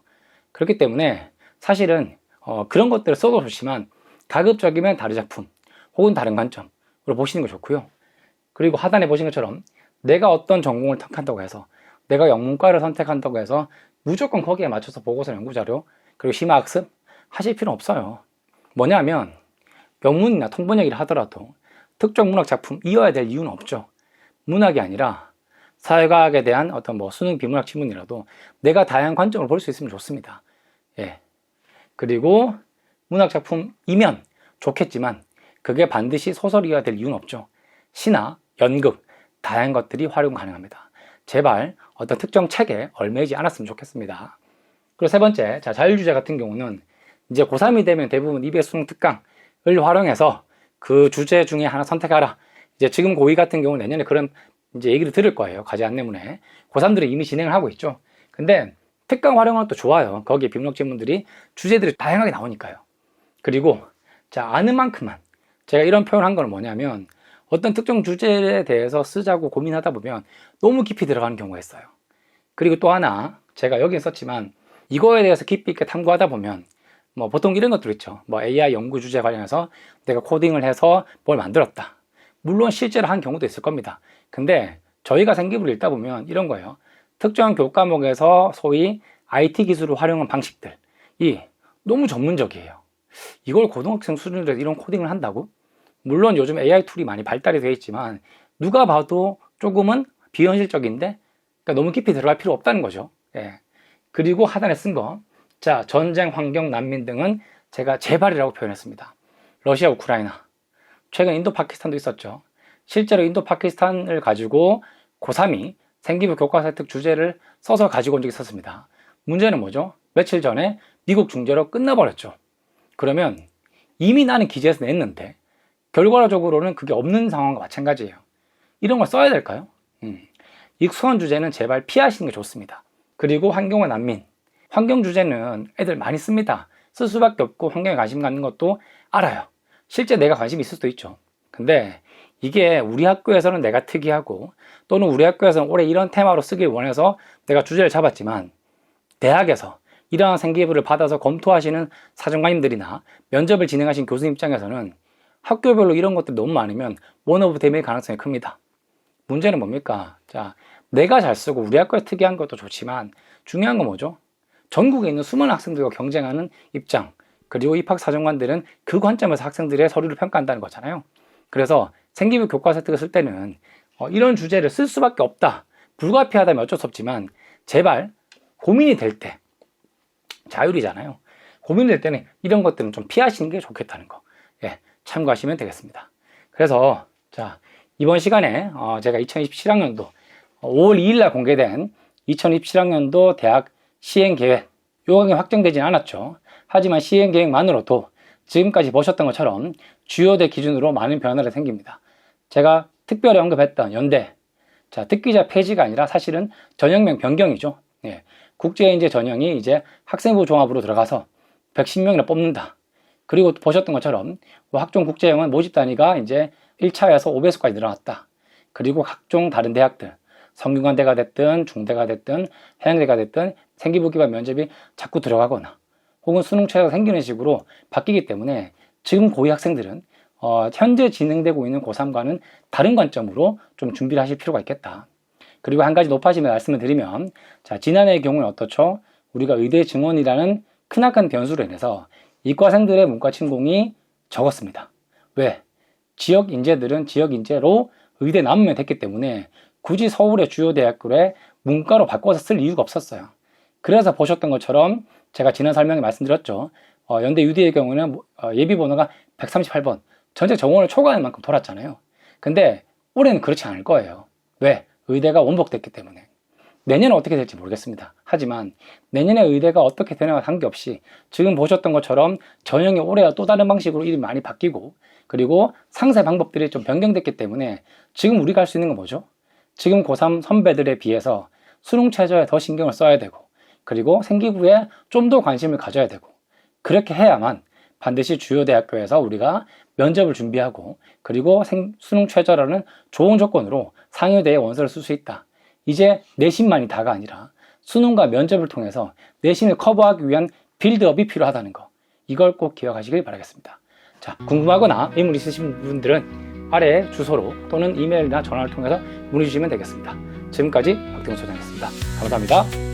그렇기 때문에 사실은 그런 것들을 써도 좋지만 가급적이면 다른 작품 혹은 다른 관점으로 보시는 게 좋고요. 그리고 하단에 보신 것처럼 내가 어떤 전공을 택한다고 해서, 내가 영문과를 선택한다고 해서 무조건 거기에 맞춰서 보고서, 연구자료, 그리고 심화학습 하실 필요는 없어요. 뭐냐면 영문이나 통번역이라 하더라도 특정 문학 작품이어야 될 이유는 없죠. 문학이 아니라 사회과학에 대한 어떤 수능 비문학 지문이라도 내가 다양한 관점을 볼 수 있으면 좋습니다. 예. 그리고 문학 작품이면 좋겠지만 그게 반드시 소설이어야 될 이유는 없죠. 시나 연극 다양한 것들이 활용 가능합니다. 제발 어떤 특정 책에 얽매이지 않았으면 좋겠습니다. 그리고 세 번째, 자율주제 같은 경우는 이제 고3이 되면 대부분 EBS 수능 특강을 활용해서 그 주제 중에 하나 선택하라. 이제 지금 고2 같은 경우는 내년에 그런 이제 얘기를 들을 거예요. 과제 안내문에. 고3들이 이미 진행을 하고 있죠. 근데 특강 활용은 또 좋아요. 거기에 비문학 지문들이 주제들이 다양하게 나오니까요. 그리고 아는 만큼만, 제가 이런 표현을 한 건 뭐냐면 어떤 특정 주제에 대해서 쓰자고 고민하다 보면 너무 깊이 들어가는 경우가 있어요. 그리고 또 하나, 제가 여기 썼지만 이거에 대해서 깊이 있게 탐구하다 보면 보통 이런 것들 있죠. AI 연구 주제 관련해서 내가 코딩을 해서 뭘 만들었다. 물론 실제로 한 경우도 있을 겁니다. 근데 저희가 생기부를 읽다 보면 이런 거예요. 특정한 교과목에서 소위 IT 기술을 활용한 방식들이 너무 전문적이에요. 이걸 고등학생 수준으로 이런 코딩을 한다고? 물론 요즘 AI 툴이 많이 발달이 되어 있지만 누가 봐도 조금은 비현실적인데, 그러니까 너무 깊이 들어갈 필요 없다는 거죠. 예. 그리고 하단에 쓴 거, 전쟁, 환경, 난민 등은 제가 재발이라고 표현했습니다. 러시아, 우크라이나, 최근 인도, 파키스탄도 있었죠. 실제로 인도, 파키스탄을 가지고 고3이 생기부 교과서 획득 주제를 써서 가지고 온 적이 있었습니다. 문제는 뭐죠? 며칠 전에 미국 중재로 끝나버렸죠. 그러면 이미 나는 기재해서 냈는데 결과적으로는 그게 없는 상황과 마찬가지예요. 이런 걸 써야 될까요? 익숙한 주제는 제발 피하시는 게 좋습니다. 그리고 환경과 난민, 환경 주제는 애들 많이 씁니다. 쓸 수밖에 없고 환경에 관심 갖는 것도 알아요. 실제 내가 관심이 있을 수도 있죠. 근데 이게 우리 학교에서는 내가 특이하고, 또는 우리 학교에서는 올해 이런 테마로 쓰길 원해서 내가 주제를 잡았지만 대학에서 이러한 생기부를 받아서 검토하시는 사정관님들이나 면접을 진행하신 교수님 입장에서는 학교별로 이런 것들이 너무 많으면 원 오브 데미의 가능성이 큽니다. 문제는 뭡니까? 내가 잘 쓰고 우리 학교에 특이한 것도 좋지만 중요한 건 뭐죠? 전국에 있는 수많은 학생들과 경쟁하는 입장, 그리고 입학사정관들은 그 관점에서 학생들의 서류를 평가한다는 거잖아요. 그래서 생기부 교과서 획득을 쓸 때는 이런 주제를 쓸 수밖에 없다, 불가피하다면 어쩔 수 없지만 제발 고민이 될 때, 자율이잖아요. 고민이 될 때는 이런 것들은 좀 피하시는 게 좋겠다는 거, 참고하시면 되겠습니다. 그래서 이번 시간에 제가 2027학년도 5월 2일 날 공개된 2027학년도 대학 시행계획, 요강이 확정되진 않았죠. 하지만 시행계획만으로도 지금까지 보셨던 것처럼 주요대 기준으로 많은 변화가 생깁니다. 제가 특별히 언급했던 연대, 특기자 폐지가 아니라 사실은 전형명 변경이죠. 국제인재 전형이 이제 학생부 종합으로 들어가서 110명이나 뽑는다. 그리고 보셨던 것처럼 학종 국제형은 모집 단위가 이제 1차에서 5배수까지 늘어났다. 그리고 각종 다른 대학들, 성균관대가 됐든 중대가 됐든 해양대가 됐든 생기부 기반 면접이 자꾸 들어가거나 혹은 수능 최저가 생기는 식으로 바뀌기 때문에 지금 고2 학생들은 현재 진행되고 있는 고3과는 다른 관점으로 좀 준비를 하실 필요가 있겠다. 그리고 한 가지 높아지면 말씀을 드리면, 지난해의 경우는 어떻죠? 우리가 의대 증원이라는 크나큰 변수로 인해서 이과생들의 문과 침공이 적었습니다. 왜? 지역 인재들은 지역 인재로 의대 남으면 됐기 때문에 굳이 서울의 주요 대학교에 문과로 바꿔서 쓸 이유가 없었어요. 그래서 보셨던 것처럼 제가 지난 설명에 말씀드렸죠. 연대 유대의 경우는 예비번호가 138번, 전체 정원을 초과할 만큼 돌았잖아요. 근데 올해는 그렇지 않을 거예요. 왜? 의대가 원복됐기 때문에. 내년은 어떻게 될지 모르겠습니다. 하지만 내년에 의대가 어떻게 되냐와 관계없이 지금 보셨던 것처럼 전형이 올해와 또 다른 방식으로 이름이 많이 바뀌고, 그리고 상세 방법들이 좀 변경됐기 때문에 지금 우리가 할 수 있는 건 뭐죠? 지금 고3 선배들에 비해서 수능 최저에 더 신경을 써야 되고, 그리고 생기부에 좀 더 관심을 가져야 되고, 그렇게 해야만 반드시 주요 대학교에서 우리가 면접을 준비하고, 그리고 수능 최저라는 좋은 조건으로 상여대에 원서를 쓸 수 있다. 이제 내신만이 다가 아니라 수능과 면접을 통해서 내신을 커버하기 위한 빌드업이 필요하다는 거, 이걸 꼭 기억하시길 바라겠습니다. 자, 궁금하거나 의문 있으신 분들은 아래 주소로 또는 이메일이나 전화를 통해서 문의 주시면 되겠습니다. 지금까지 박태훈 소장이었습니다. 감사합니다.